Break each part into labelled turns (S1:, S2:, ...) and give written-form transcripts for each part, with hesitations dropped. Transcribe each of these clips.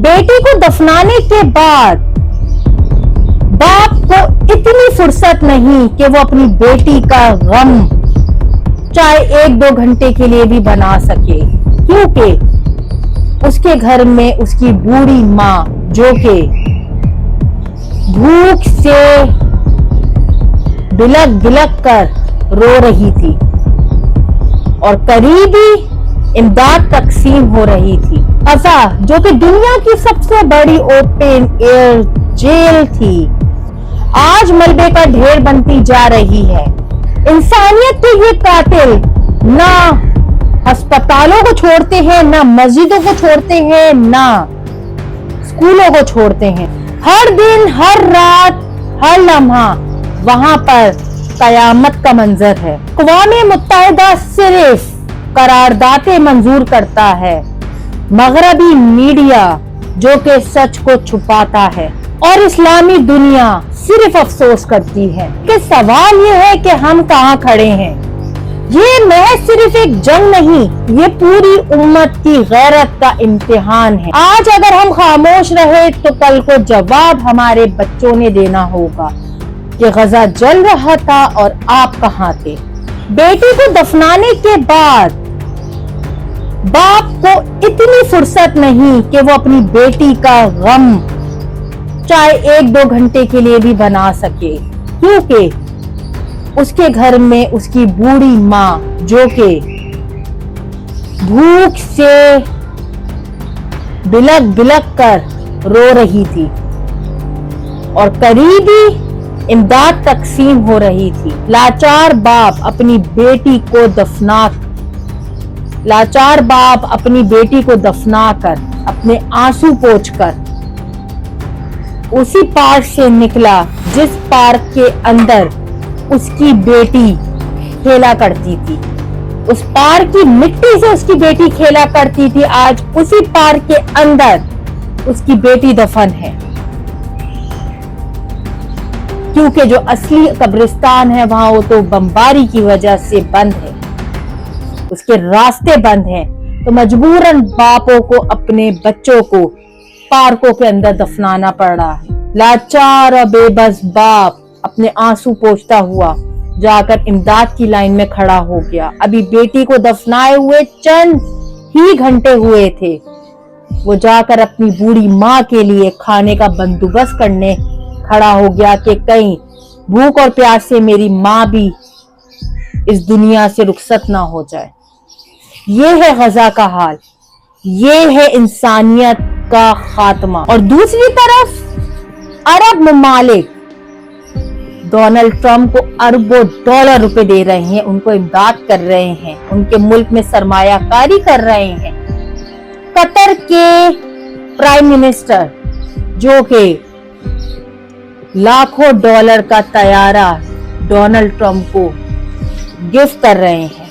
S1: बेटी को दफनाने के बाद बाप को इतनी फुर्सत नहीं कि वो अपनी बेटी का गम चाहे 1-2 घंटे के लिए भी बना सके, क्योंकि उसके घर में उसकी बूढ़ी माँ जो कि भूख से बिलक बिलक कर रो रही थी और करीबी इमदाद तकसीम हो रही थी। गजा जो कि दुनिया की सबसे बड़ी ओपन एयर जेल थी, आज मलबे का ढेर बनती जा रही है। इंसानियत के ये कातिल ना अस्पतालों को छोड़ते हैं, ना मस्जिदों को छोड़ते हैं, ना स्कूलों को छोड़ते हैं। हर दिन, हर रात, हर लम्हा वहां पर कयामत का मंजर है। अक़वाम मुत्तहिदा सिर्फ करारदातें मंजूर करता है, मगरबी मीडिया जो कि सच को छुपाता है और इस्लामी दुनिया सिर्फ अफसोस करती है कि सवाल ये है कि हम कहाँ खड़े हैं। ये महज सिर्फ एक जंग नहीं, ये पूरी उम्मत की गैरत का इम्तिहान है। आज अगर हम खामोश रहे तो कल को जवाब हमारे बच्चों ने देना होगा कि गजा जल रहा था और आप कहाँ थे। बेटी को दफनाने के बाद बाप को इतनी फुर्सत नहीं कि वो अपनी बेटी का गम चाहे 1-2 घंटे के लिए भी बना सके, क्योंकि उसके घर में उसकी बूढ़ी माँ जो कि भूख से बिलक बिलक कर रो रही थी और करीबी इमदाद तकसीम हो रही थी। लाचार बाप अपनी बेटी को दफना कर अपने आंसू पोंछकर उसी पार्क से निकला जिस पार्क के अंदर उसकी बेटी खेला करती थी। उस पार्क की मिट्टी से उसकी बेटी खेला करती थी, आज उसी पार्क के अंदर उसकी बेटी दफन है, क्योंकि जो असली कब्रिस्तान है वहां वो तो बमबारी की वजह से बंद है, उसके रास्ते बंद हैं, तो मजबूरन बापों को अपने बच्चों को पार्कों के अंदर दफनाना पड़ रहा है। लाचार और बेबस बाप अपने आंसू पोंछता हुआ जाकर इमदाद की लाइन में खड़ा हो गया। अभी बेटी को दफनाए हुए चंद ही घंटे हुए थे, वो जाकर अपनी बूढ़ी माँ के लिए खाने का बंदोबस्त करने खड़ा हो गया कि कहीं भूख और प्यास से मेरी माँ भी इस दुनिया से रुखसत ना हो जाए। ये है गजा का हाल, ये है इंसानियत का खात्मा। और दूसरी तरफ अरब ममालिक डोनाल्ड ट्रंप को अरबों डॉलर रुपए दे रहे हैं, उनको इमदाद कर रहे हैं, उनके मुल्क में सरमायाकारी कर रहे हैं। कतर के प्राइम मिनिस्टर जो कि लाखों डॉलर का तैयारा डोनाल्ड ट्रंप को गिफ्ट कर रहे हैं।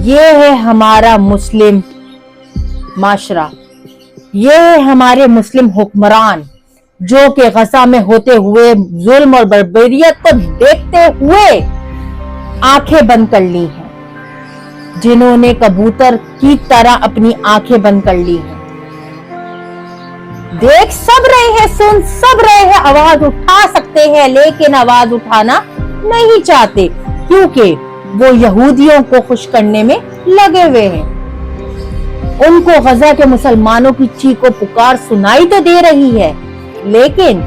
S1: ये है हमारा मुस्लिम माशरा, ये है हमारे मुस्लिम हुक्मरान जो कि गजा में होते हुए जुल्म और बर्बरियत को देखते हुए आंखें बंद कर ली हैं, जिन्होंने कबूतर की तरह अपनी आंखें बंद कर ली हैं। देख सब रहे हैं, सुन सब रहे हैं, आवाज उठा सकते हैं लेकिन आवाज उठाना नहीं चाहते, क्योंकि वो यहूदियों को खुश करने में लगे हुए हैं। उनको गजा के मुसलमानों की चीखों पुकार सुनाई तो दे रही है, लेकिन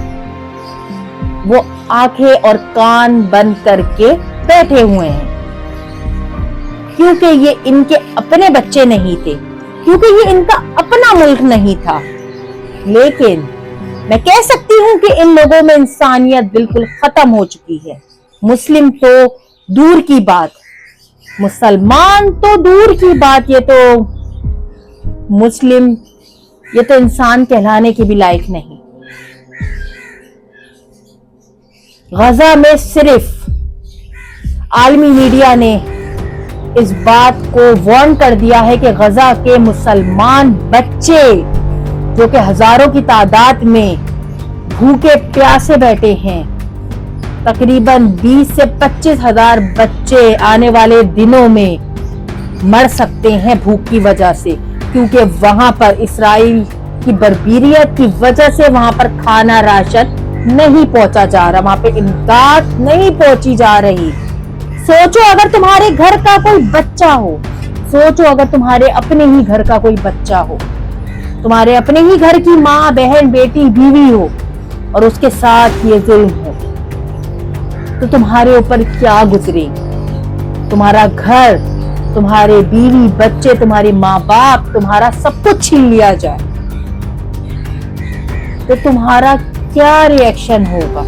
S1: वो आंखें और कान बंद करके बैठे हुए हैं, क्योंकि ये इनके अपने बच्चे नहीं थे, क्योंकि ये इनका अपना मुल्क नहीं था। लेकिन मैं कह सकती हूँ कि इन लोगों में इंसानियत बिल्कुल खत्म हो चुकी है। मुस्लिम तो दूर की बात, मुसलमान तो दूर की बात, ये तो मुस्लिम, ये तो इंसान कहलाने के भी लायक नहीं। गजा में सिर्फ आलमी मीडिया ने इस बात को वार्न कर दिया है कि गजा के मुसलमान बच्चे जो कि हजारों की तादाद में भूखे प्यासे बैठे हैं, तकरीबन 20 से 25 हजार बच्चे आने वाले दिनों में मर सकते हैं भूख की वजह से, क्योंकि वहां पर इस्राइल کی بربریت کی وجہ سے وہاں پر کھانا راشن نہیں پہنچا جا رہا, وہاں پہ امداد نہیں پہنچی جا رہی. سوچو اگر تمہارے گھر کا کوئی بچہ ہو, سوچو اگر تمہارے اپنے ہی گھر کا کوئی بچہ ہو, تمہارے اپنے ہی گھر کی ماں, بہن, بیٹی, بیوی ہو اور اس کے ساتھ یہ ظلم ہو, تو تمہارے اوپر کیا گزرے. تمہارا گھر, تمہارے بیوی, بچے, تمہاری ماں باپ, تمہارا سب کچھ چھین لیا جائے تو تمہارا کیا ری ایکشن ہوگا.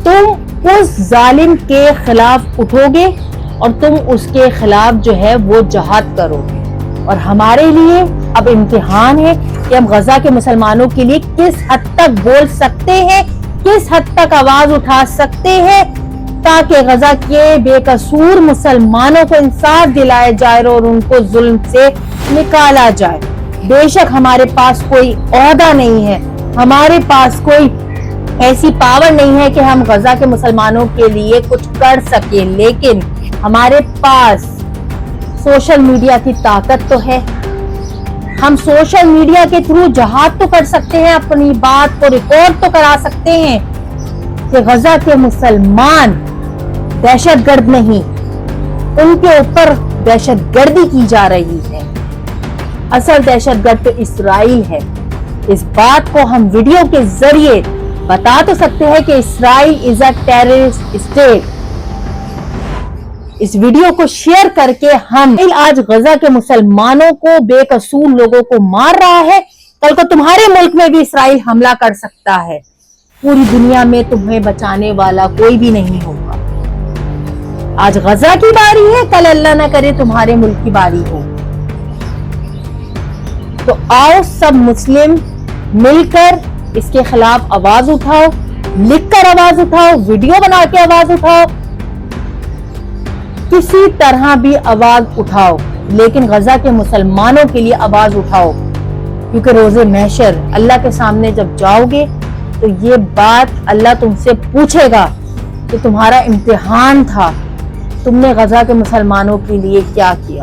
S1: تم اس ظالم کے خلاف اٹھو گے اور تم اس کے خلاف جو ہے وہ جہاد کرو گے. اور ہمارے لیے اب امتحان ہے کہ ہم غزہ کے مسلمانوں کے لیے کس حد تک بول سکتے ہیں, کس حد تک آواز اٹھا سکتے ہیں تاکہ غزہ کے بے قصور مسلمانوں کو انصاف دلایا جائے اور ان کو ظلم سے نکالا جائے. بے شک ہمارے پاس کوئی عہدہ نہیں ہے, ہمارے پاس کوئی ایسی پاور نہیں ہے کہ ہم غزہ کے مسلمانوں کے لیے کچھ کر سکیں, لیکن ہمارے پاس سوشل میڈیا کی طاقت تو ہے. ہم سوشل میڈیا کے تھرو جہاد تو کر سکتے ہیں, اپنی بات کو ریکارڈ تو کرا سکتے ہیں کہ غزہ کے مسلمان دہشت گرد نہیں, ان کے اوپر دہشت گردی کی جا رہی ہے. اصل دہشت گرد تو اسرائیل ہے. اس بات کو ہم ویڈیو کے ذریعے بتا تو سکتے ہیں کہ Israel is a terrorist state. اس ویڈیو کو شیئر کر کے ہم آج غزہ کے مسلمانوں کو, بے قصور لوگوں کو مار رہا ہے, کل کو تمہارے ملک میں بھی اسرائیل حملہ کر سکتا ہے. پوری دنیا میں تمہیں بچانے والا کوئی بھی نہیں ہوگا. آج غزہ کی باری ہے, کل اللہ نہ کرے تمہارے ملک کی باری ہو. تو آؤ سب مسلم مل کر اس کے خلاف آواز اٹھاؤ, لکھ کر آواز اٹھاؤ, ویڈیو بنا کے آواز اٹھاؤ, کسی طرح بھی آواز اٹھاؤ, لیکن غزہ کے مسلمانوں کے لیے آواز اٹھاؤ. کیونکہ روز محشر اللہ کے سامنے جب جاؤ گے تو یہ بات اللہ تم سے پوچھے گا کہ تمہارا امتحان تھا, تم نے غزہ کے مسلمانوں کے لیے کیا کیا.